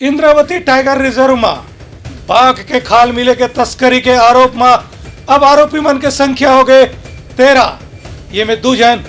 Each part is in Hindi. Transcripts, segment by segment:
इंद्रावती टाइगर रिजर्व में बाघ के खाल मिले के तस्करी के आरोप में अब आरोपी मन के संख्या हो गए 13। ये में 2 जन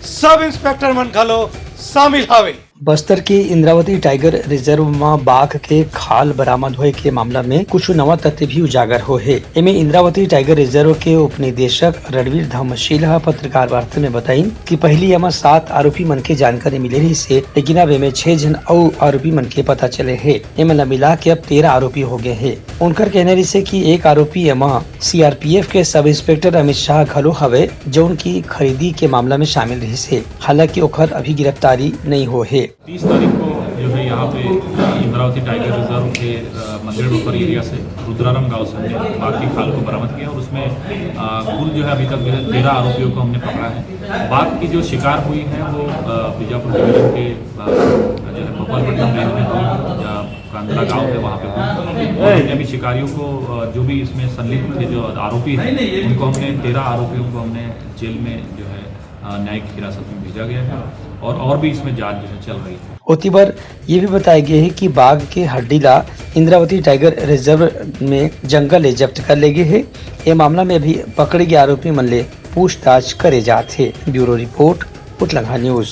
सब इंस्पेक्टर मन घलो शामिल हावे। बस्तर के इंद्रावती टाइगर रिजर्व में बाघ के खाल बरामद होए के मामला में कुछ नवा तथ्य भी उजागर हो है। इनमें इंद्रावती टाइगर रिजर्व के उप निदेशक रणवीर धर्मशील पत्रकार वार्ता में बताई कि पहली एमा 7 आरोपी मन के जानकारी मिले रही से, लेकिन अब एमे 6 जन और आरोपी मन के पता चले है। एमे मिला के अब 13 आरोपी हो गए है। उनकर कहने रही से कि एक आरोपी एमा CRPF के सब इंस्पेक्टर अमित शाह घलो हवे, जो उनकी खरीदी के मामला में शामिल रही से। हालांकि ओखर अभी गिरफ्तारी नहीं हो है। 30 तारीख को जो है यहाँ पे इंद्रावती टाइगर रिजर्व के मंदिर रोपर एरिया से रुद्राराम गांव से हमने बाघ की खाल को बरामद किया और उसमें कुल जो है अभी तक जो है 13 आरोपियों को हमने पकड़ा है। बाघ की जो शिकार हुई है वो बीजापुर डिवीजन के जो है गोपालपट्टनम रेंज में कांदरा गाँव है, वहाँ पे हुई। हमने अभी शिकारियों को जो भी इसमें संलिप्त थे, जो आरोपी हैं, उनको हमने 13 आरोपियों को हमने जेल में जो है न्यायिक हिरासत में भेजा गया है और भी इसमें जांच जो है चल रही है। ओतीबर ये भी बताया गया है कि बाघ के हड्डीला इंद्रावती टाइगर रिजर्व में जंगल जब्त कर ले गए है। ये मामला में अभी पकड़े गए आरोपी मन ले पूछताछ करे जाते। ब्यूरो रिपोर्ट, उतलंघा न्यूज।